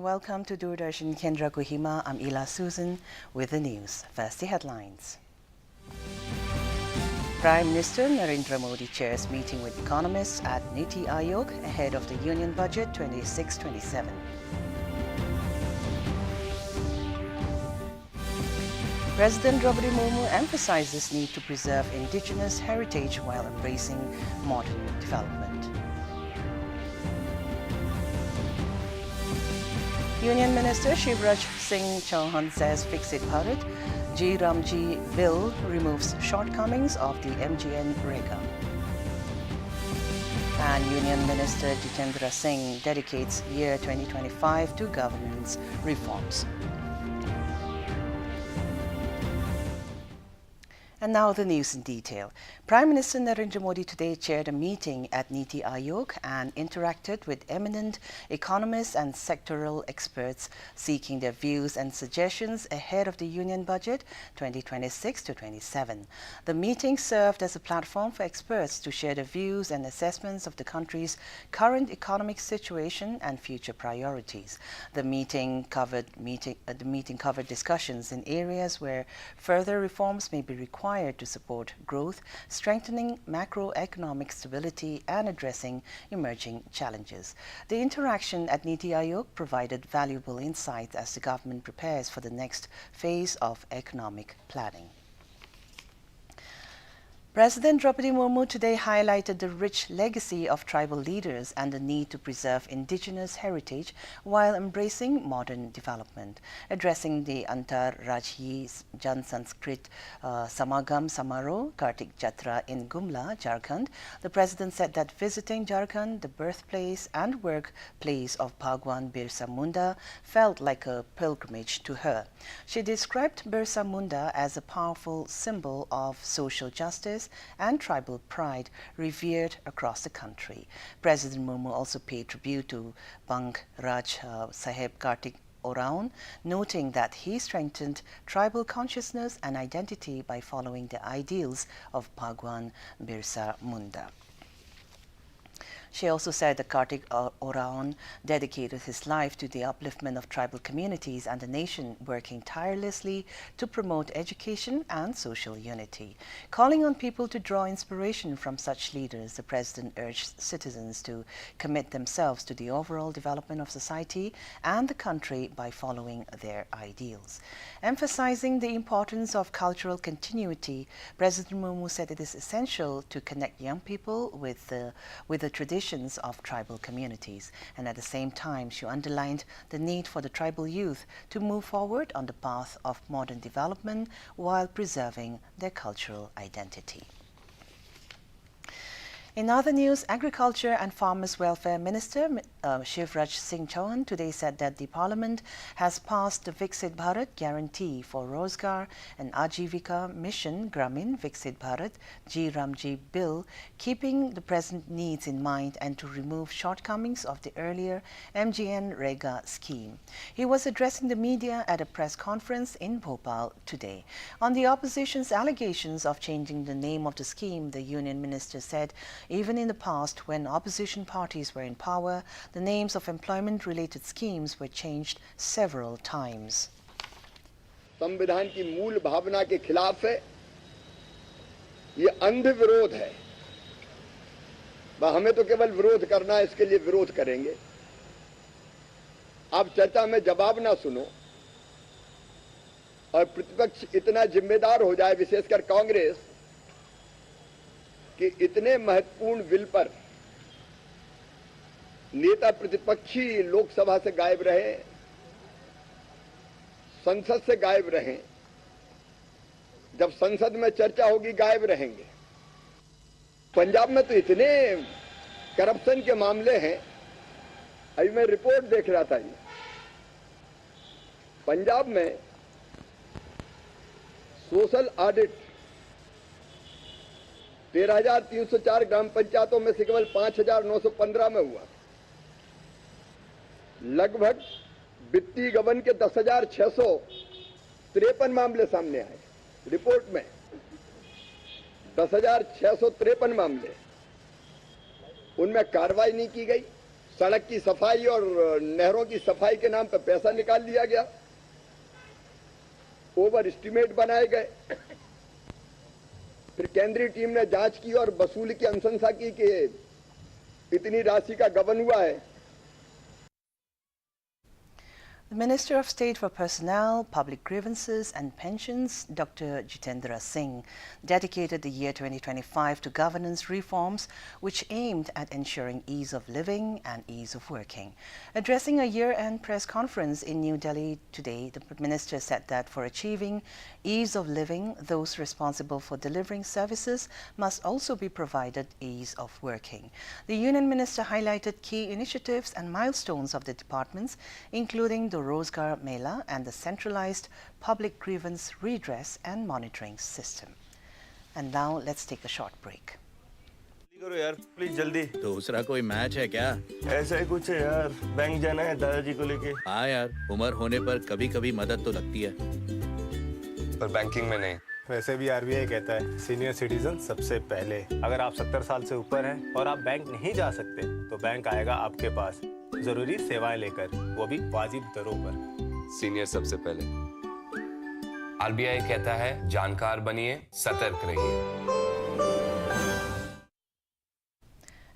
welcome to Doordarshan Kendra Kohima. I'm Ila Susan with the news. First, the headlines. Prime Minister Narendra Modi chairs meeting with economists at Niti Aayog ahead of the Union Budget 26-27. President Draupadi Murmu emphasizes need to preserve indigenous heritage while embracing modern development. Union Minister Shivraj Singh Chauhan says Fixit Bharat G Ramji bill removes shortcomings of the MGN Rega. And Union Minister Jitendra Singh dedicates year 2025 to governance reforms. And now the news in detail. Prime Minister Narendra Modi today chaired a meeting at Niti Aayog and interacted with eminent economists and sectoral experts seeking their views and suggestions ahead of the Union Budget 2026-27. The meeting served as a platform for experts to share their views and assessments of the country's current economic situation and future priorities. The meeting covered discussions in areas where further reforms may be required to support growth, strengthening macroeconomic stability and addressing emerging challenges. The interaction at Niti Aayog provided valuable insights as the government prepares for the next phase of economic planning. President Draupadi Murmu today highlighted the rich legacy of tribal leaders and the need to preserve indigenous heritage while embracing modern development. Addressing the Antar-Rajyi Jan Sanskrit Samagam Samaroh Kartik Jatra in Gumla, Jharkhand, the President said that visiting Jharkhand, the birthplace and workplace of Bhagwan Birsa Munda, felt like a pilgrimage to her. She described Birsa Munda as a powerful symbol of social justice and tribal pride revered across the country. President Murmu also paid tribute to Bang Raj Saheb Kartik Oraon, noting that he strengthened tribal consciousness and identity by following the ideals of Bhagwan Birsa Munda. She also said that Kartik Oraon dedicated his life to the upliftment of tribal communities and the nation, working tirelessly to promote education and social unity. Calling on people to draw inspiration from such leaders, the President urged citizens to commit themselves to the overall development of society and the country by following their ideals. Emphasizing the importance of cultural continuity, President Murmu said it is essential to connect young people with the traditions of tribal communities, and at the same time she underlined the need for the tribal youth to move forward on the path of modern development while preserving their cultural identity. In other news, Agriculture and Farmers Welfare Minister Shivraj Singh Chauhan today said that the Parliament has passed the Viksit Bharat Guarantee for Rozgar and Ajivika Mission Gramin Viksit Bharat G Ramji Bill, keeping the present needs in mind and to remove shortcomings of the earlier MGN Rega scheme. He was addressing the media at a press conference in Bhopal today. On the opposition's allegations of changing the name of the scheme, the Union Minister said even in the past, when opposition parties were in power, the names of employment-related schemes were changed several times. संविधान की मूल भावना के खिलाफ है, ये अंध विरोध है। हमें तो केवल विरोध करना है, इसके लिए विरोध करेंगे। आप चर्चा में जवाब ना सुनो और प्रतिपक्ष इतना जिम्मेदार हो जाए, विशेषकर कांग्रेस, कि इतने महत्वपूर्ण बिल पर नेता प्रतिपक्षी लोकसभा से गायब रहे, संसद से गायब रहे, जब संसद में चर्चा होगी गायब रहेंगे। पंजाब में तो इतने करप्शन के मामले हैं, अभी मैं रिपोर्ट देख रहा था, पंजाब में सोशल ऑडिट 13,304 ग्राम पंचायतों में से केवल 5,915 में हुआ। लगभग वित्तीय गबन के 10,653 मामले सामने आए। रिपोर्ट में 10,653 मामले, उनमें कार्रवाई नहीं की गई, सड़क की सफाई और नहरों की सफाई के नाम पर पैसा निकाल लिया गया, ओवर एस्टिमेट बनाए गए। फिर केंद्रीय टीम ने जांच की और वसूली की अनुशंसा की कि इतनी राशि का गबन हुआ है। The Minister of State for Personnel, Public Grievances and Pensions, Dr. Jitendra Singh, dedicated the year 2025 to governance reforms which aimed at ensuring ease of living and ease of working. Addressing a year-end press conference in New Delhi today, the Minister said that for achieving ease of living, those responsible for delivering services must also be provided ease of working. The Union Minister highlighted key initiatives and milestones of the departments, including the Rozgar Mela and the centralized public grievance redress and monitoring system. And now let's take a short break. करो यार please जल्दी। दूसरा कोई match है क्या? ऐसा ही कुछ है यार, बैंक जाना है दादाजी को लेके। हाँ यार, उम्र होने पर कभी कभी मदद तो लगती है, पर बैंकिंग में नहीं। वैसे भी आरबीआई कहता है सीनियर सिटीजन सबसे पहले। अगर आप 70 साल से ऊपर हैं और आप बैंक नहीं जा सकते तो बैंक आएगा आपके पास जरूरी सेवाएं लेकर, वो भी वाजिब दरों पर। सीनियर सबसे पहले। आरबीआई कहता है जानकार बनिए, सतर्क रहिए।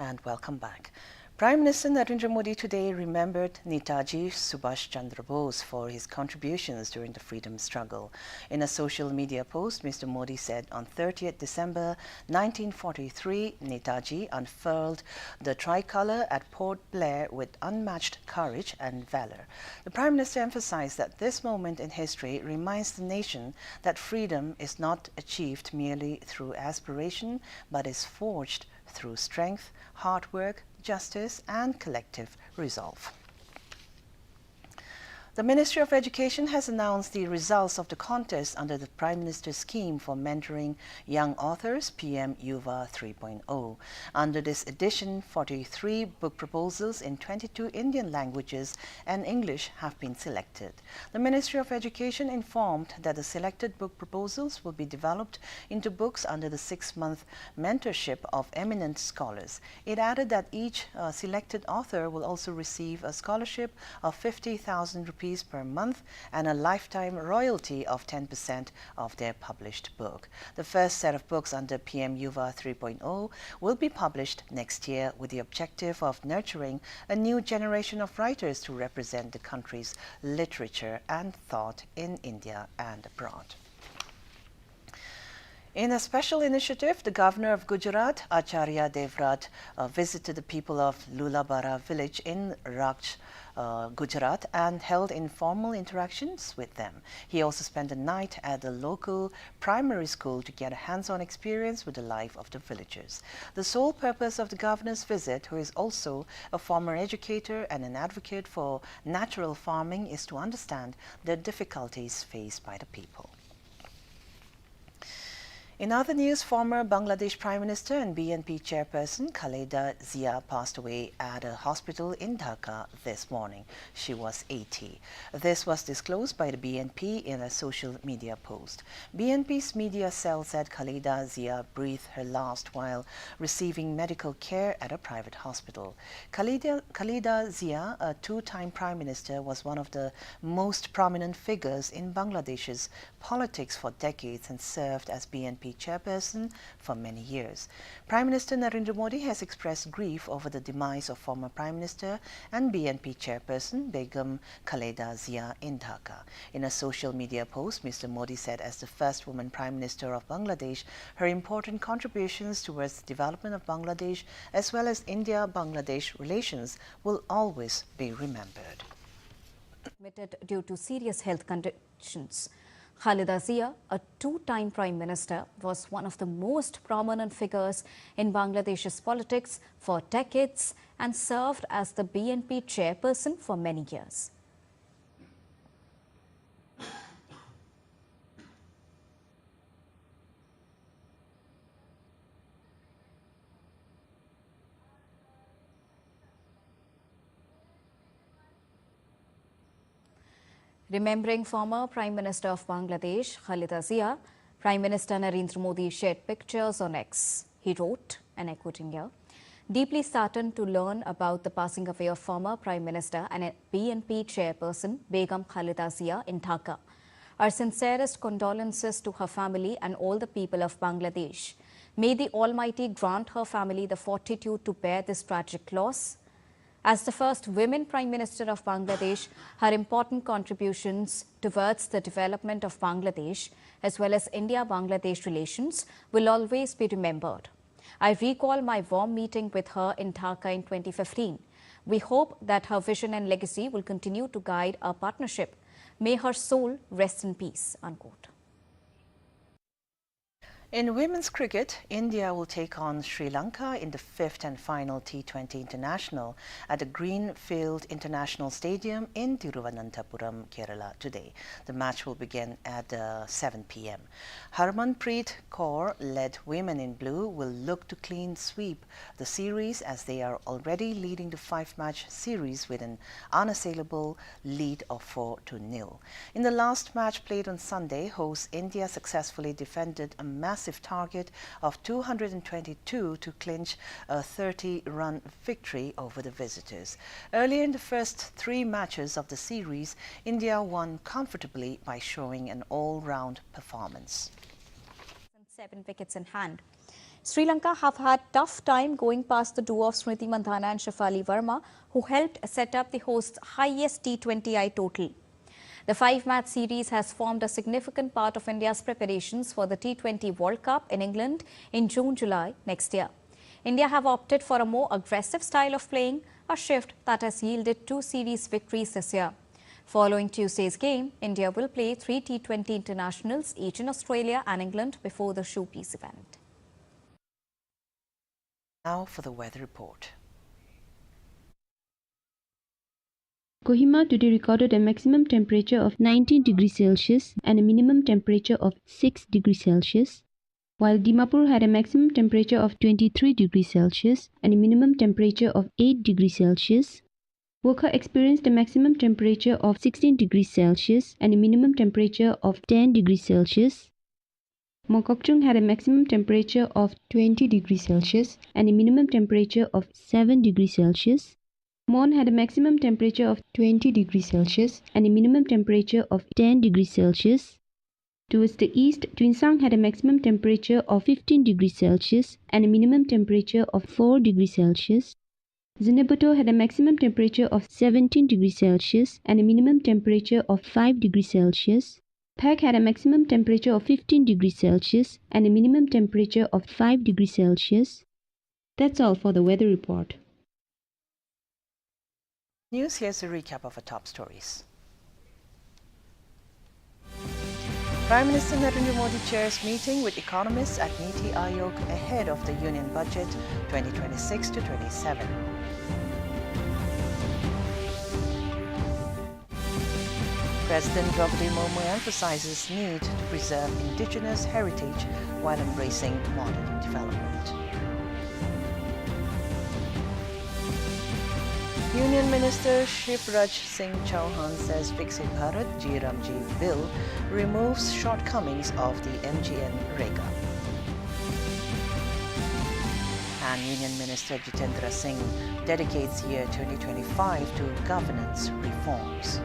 And welcome back. Prime Minister Narendra Modi today remembered Netaji Subhash Chandra Bose for his contributions during the freedom struggle. In a social media post, Mr. Modi said on 30th December 1943, Netaji unfurled the tricolour at Port Blair with unmatched courage and valour. The Prime Minister emphasized that this moment in history reminds the nation that freedom is not achieved merely through aspiration, but is forged through strength, hard work, justice and collective resolve. The Ministry of Education has announced the results of the contest under the Prime Minister's scheme for mentoring young authors, PM Yuva 3.0. Under this edition, 43 book proposals in 22 Indian languages and English have been selected. The Ministry of Education informed that the selected book proposals will be developed into books under the 6-month mentorship of eminent scholars. It added that each selected author will also receive a scholarship of 50,000 rupees per month and a lifetime royalty of 10% of their published book. The first set of books under PM Yuva 3.0 will be published next year with the objective of nurturing a new generation of writers to represent the country's literature and thought in India and abroad. In a special initiative, the Governor of Gujarat, Acharya Devrat, visited the people of Lulabara village in Rajch, Gujarat and held informal interactions with them. He also spent the night at the local primary school to get a hands-on experience with the life of the villagers. The sole purpose of the governor's visit, who is also a former educator and an advocate for natural farming, is to understand the difficulties faced by the people. In other news, former Bangladesh Prime Minister and BNP chairperson Khaleda Zia passed away at a hospital in Dhaka this morning. She was 80. This was disclosed by the BNP in a social media post. BNP's media cell said Khaleda Zia breathed her last while receiving medical care at a private hospital. Khaleda Zia, a two-time Prime Minister, was one of the most prominent figures in Bangladesh's politics for decades and served as BNP chairperson for many years. Prime Minister Narendra Modi has expressed grief over the demise of former Prime Minister and BNP chairperson Begum Khaleda Zia in Dhaka. In a social media post, Mr. Modi said as the first woman Prime Minister of Bangladesh, her important contributions towards the development of Bangladesh as well as India-Bangladesh relations will always be remembered. Admitted due to serious health conditions. Khaleda Zia, a two-time Prime Minister, was one of the most prominent figures in Bangladesh's politics for decades and served as the BNP chairperson for many years. Remembering former Prime Minister of Bangladesh, Khaleda Zia, Prime Minister Narendra Modi shared pictures on X. He wrote, and I quote him here, deeply saddened to learn about the passing away of former Prime Minister and BNP chairperson Begum Khalida Zia in Dhaka. Our sincerest condolences to her family and all the people of Bangladesh. May the Almighty grant her family the fortitude to bear this tragic loss. As the first women Prime Minister of Bangladesh, her important contributions towards the development of Bangladesh as well as India-Bangladesh relations will always be remembered. I recall my warm meeting with her in Dhaka in 2015. We hope that her vision and legacy will continue to guide our partnership. May her soul rest in peace, unquote. In women's cricket, India will take on Sri Lanka in the fifth and final T20 International at the Greenfield International Stadium in Thiruvananthapuram, Kerala today. The match will begin at 7 p.m. Harmanpreet Kaur-led Women in Blue will look to clean sweep the series as they are already leading the five-match series with an unassailable lead of 4-0. In the last match played on Sunday, hosts India successfully defended a massive target of 222 to clinch a 30-run victory over the visitors. Earlier in the first three matches of the series, India won comfortably by showing an all-round performance. 7 wickets in hand. Sri Lanka have had tough time going past the duo of Smriti Mandhana and Shafali Verma, who helped set up the host's highest T20I total. The 5-match series has formed a significant part of India's preparations for the T20 World Cup in England in June-July next year. India have opted for a more aggressive style of playing, a shift that has yielded 2 series victories this year. Following Tuesday's game, India will play 3 T20 internationals, each in Australia and England, before the showpiece event. Now for the weather report. Kohima today recorded a maximum temperature of 19 degrees Celsius and a minimum temperature of 6 degrees Celsius, while Dimapur had a maximum temperature of 23 degrees Celsius and a minimum temperature of 8 degrees Celsius. Wokha experienced a maximum temperature of 16 degrees Celsius and a minimum temperature of 10 degrees Celsius. Mokokchung had a maximum temperature of 20 degrees Celsius and a minimum temperature of 7 degrees Celsius. Mon had a maximum temperature of 20 degrees Celsius and a minimum temperature of 10 degrees Celsius. Towards the east, Twinsang had a maximum temperature of 15 degrees Celsius and a minimum temperature of 4 degrees Celsius. Zinabuto had a maximum temperature of 17 degrees Celsius and a minimum temperature of 5 degrees Celsius. Phak had a maximum temperature of 15 degrees Celsius and a minimum temperature of 5 degrees Celsius. That's all for the weather report. News, here's a recap of our top stories. Prime Minister Narendra Modi chairs meeting with economists at Niti Aayog ahead of the Union Budget 2026-27. President Draupadi Murmu emphasizes need to preserve indigenous heritage while embracing modern development. Union Minister Shivraj Singh Chauhan says Viksit Bharat GRMG bill removes shortcomings of the MGN-Rega. And Union Minister Jitendra Singh dedicates year 2025 to governance reforms.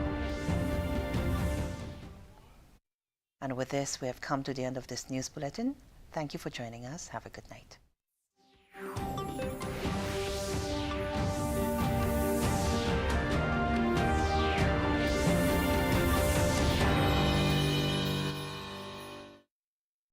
And with this, we have come to the end of this news bulletin. Thank you for joining us. Have a good night.